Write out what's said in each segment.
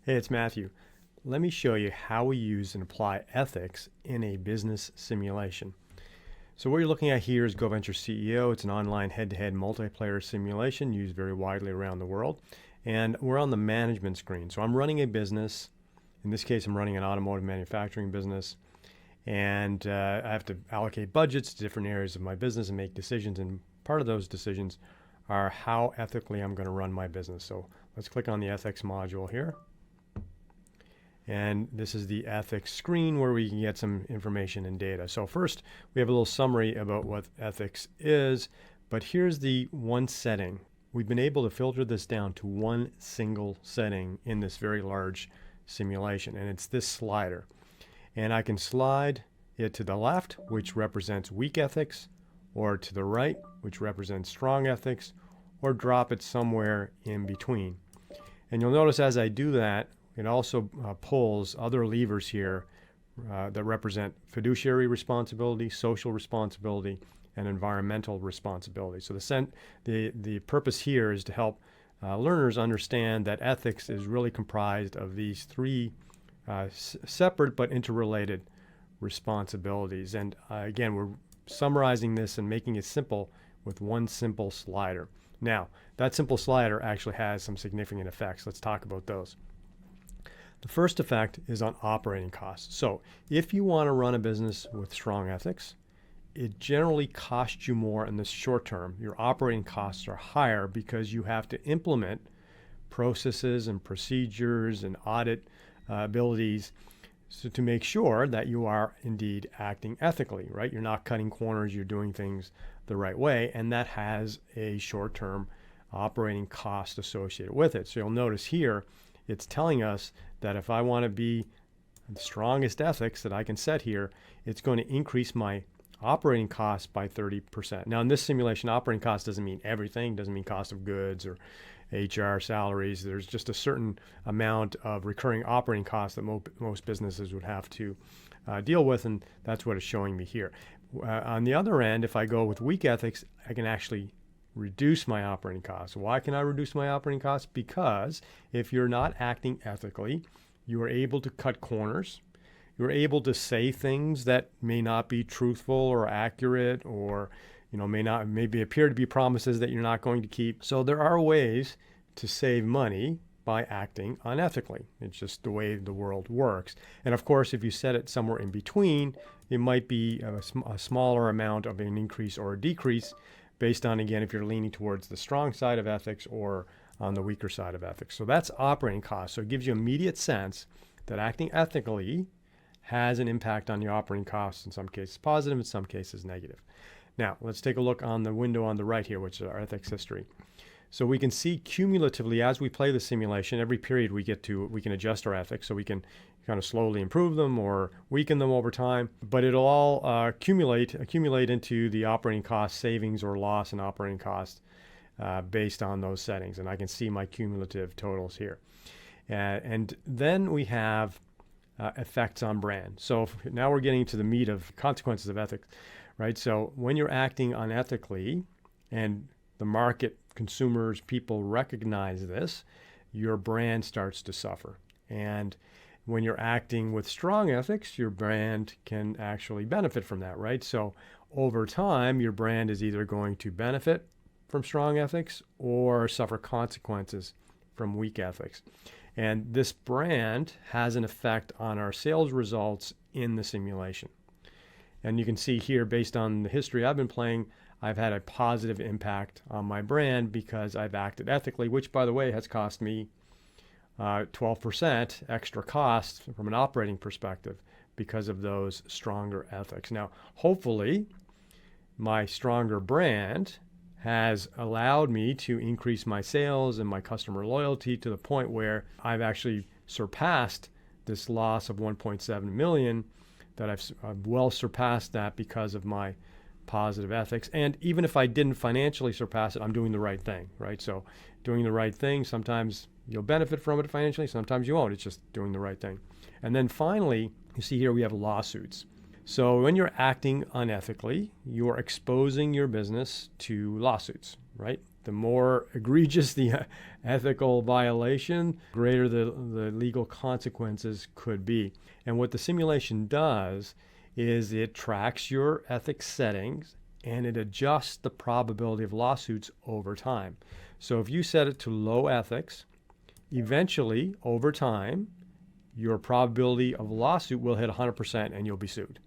Hey, it's Matthew. Let me show you how we use and apply ethics in a business simulation. So what you're looking at here is GoVenture CEO. It's an online head-to-head multiplayer simulation used very widely around the world. And we're on the management screen. So I'm running a business. In this case, I'm running an automotive manufacturing business. And I have to allocate budgets to different areas of my business and make decisions. And part of those decisions are how ethically I'm going to run my business. So let's click on the ethics module here. And this is the ethics screen where we can get some information and data. So first, we have a little summary about what ethics is, but here's the one setting. We've been able to filter this down to one single setting in this very large simulation, and it's this slider. And I can slide it to the left, which represents weak ethics, or to the right, which represents strong ethics, or drop it somewhere in between. And you'll notice as I do that, it also pulls other levers here that represent fiduciary responsibility, social responsibility, and environmental responsibility. So the purpose here is to help learners understand that ethics is really comprised of these three separate but interrelated responsibilities. And again, we're summarizing this and making it simple with one simple slider. Now, that simple slider actually has some significant effects. Let's talk about those. The first effect is on operating costs. So if you want to run a business with strong ethics, it generally costs you more in the short term. Your operating costs are higher because you have to implement processes and procedures and audit abilities to make sure that you are indeed acting ethically, right? You're not cutting corners, you're doing things the right way, and that has a short-term operating cost associated with it. So you'll notice here, it's telling us that if I want to be the strongest ethics that I can set here, it's going to increase my operating costs by 30%. Now in this simulation, operating cost doesn't mean everything, doesn't mean cost of goods or HR salaries. There's just a certain amount of recurring operating costs that most businesses would have to deal with, and that's what it's showing me here. On the other end, if I go with weak ethics, I can actually reduce my operating costs. Why can I reduce my operating costs? Because if you're not acting ethically, you are able to cut corners. You're able to say things that may not be truthful or accurate, or maybe appear to be promises that you're not going to keep. So there are ways to save money by acting unethically. It's just the way the world works. And of course, if you set it somewhere in between, it might be a smaller amount of an increase or a decrease based on, again, if you're leaning towards the strong side of ethics or on the weaker side of ethics. So that's operating costs. So it gives you immediate sense that acting ethically has an impact on your operating costs, in some cases positive, in some cases negative. Now, let's take a look on the window on the right here, which is our ethics history. So we can see cumulatively as we play the simulation, every period we can adjust our ethics, so we can kind of slowly improve them or weaken them over time, but it'll all accumulate into the operating cost savings or loss in operating costs based on those settings. And I can see my cumulative totals here. And then we have effects on brand. So now we're getting to the meat of consequences of ethics, right? So when you're acting unethically and the market, consumers, people recognize this, your brand starts to suffer. And when you're acting with strong ethics, your brand can actually benefit from that, right? So over time, your brand is either going to benefit from strong ethics or suffer consequences from weak ethics. And this brand has an effect on our sales results in the simulation. And you can see here, based on the history I've been playing, I've had a positive impact on my brand because I've acted ethically, which, by the way, has cost me 12% extra costs from an operating perspective because of those stronger ethics. Now, hopefully, my stronger brand has allowed me to increase my sales and my customer loyalty to the point where I've actually surpassed this loss of 1.7 million, that I've well surpassed that because of my positive ethics. And even if I didn't financially surpass it, I'm doing the right thing, right? So doing the right thing, sometimes you'll benefit from it financially, sometimes you won't. It's just doing the right thing. And then finally, you see here we have lawsuits. So when you're acting unethically, you're exposing your business to lawsuits, right? The more egregious the ethical violation, greater the legal consequences could be. And what the simulation does is it tracks your ethics settings and it adjusts the probability of lawsuits over time. So if you set it to low ethics, eventually, over time, your probability of lawsuit will hit 100% and you'll be sued.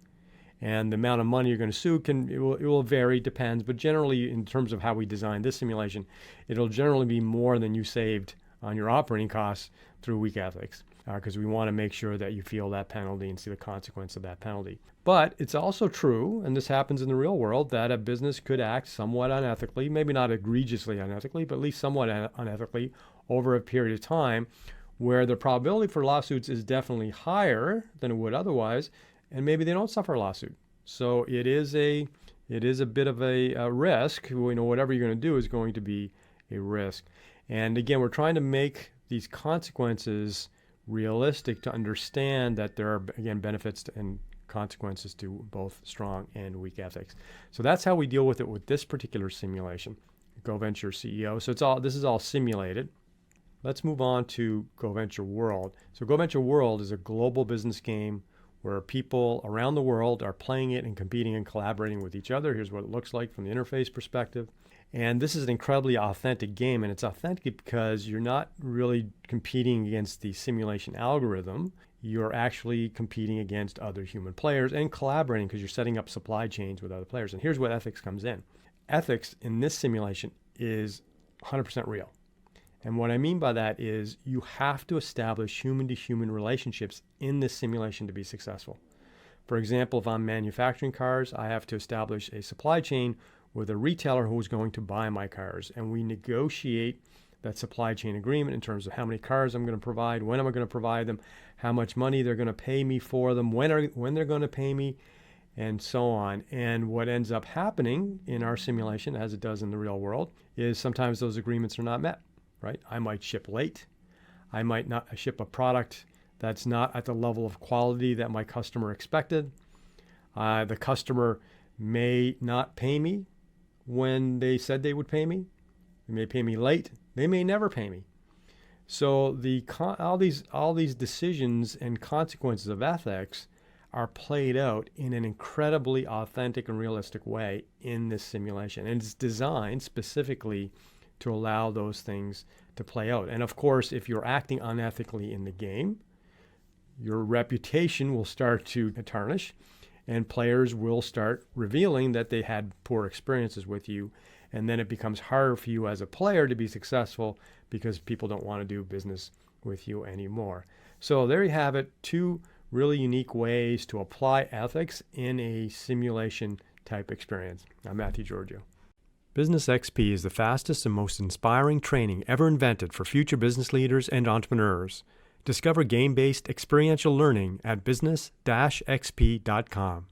And the amount of money you're going to sue it will vary, depends, but generally in terms of how we design this simulation, it'll generally be more than you saved on your operating costs through weak ethics, because we want to make sure that you feel that penalty and see the consequence of that penalty. But it's also true, and this happens in the real world, that a business could act somewhat unethically, maybe not egregiously unethically, but at least somewhat unethically over a period of time, where the probability for lawsuits is definitely higher than it would otherwise, and maybe they don't suffer a lawsuit. So it is a bit of a risk. Whatever you're going to do is going to be a risk. And again, we're trying to make these consequences realistic to understand that there are, again, benefits and consequences to both strong and weak ethics. So that's how we deal with it with this particular simulation, GoVenture CEO. So this is all simulated. Let's move on to GoVenture World. So GoVenture World is a global business game where people around the world are playing it and competing and collaborating with each other. Here's what it looks like from the interface perspective. And this is an incredibly authentic game, and it's authentic because you're not really competing against the simulation algorithm. You're actually competing against other human players and collaborating because you're setting up supply chains with other players. And here's where ethics comes in. Ethics in this simulation is 100% real. And what I mean by that is you have to establish human-to-human relationships in this simulation to be successful. For example, if I'm manufacturing cars, I have to establish a supply chain with a retailer who's going to buy my cars. And we negotiate that supply chain agreement in terms of how many cars I'm going to provide, when am I going to provide them, how much money they're going to pay me for them, when they're going to pay me, and so on. And what ends up happening in our simulation, as it does in the real world, is sometimes those agreements are not met. Right? I might ship late. I might not ship a product that's not at the level of quality that my customer expected. The customer may not pay me when they said they would pay me. They may pay me late. They may never pay me. So all these decisions and consequences of ethics are played out in an incredibly authentic and realistic way in this simulation. And it's designed specifically to allow those things to play out. And of course, if you're acting unethically in the game, your reputation will start to tarnish, and players will start revealing that they had poor experiences with you. And then it becomes harder for you as a player to be successful because people don't want to do business with you anymore. So there you have it, two really unique ways to apply ethics in a simulation type experience. I'm Matthew Giorgio. BusinessXP is the fastest and most inspiring training ever invented for future business leaders and entrepreneurs. Discover game-based experiential learning at business-xp.com.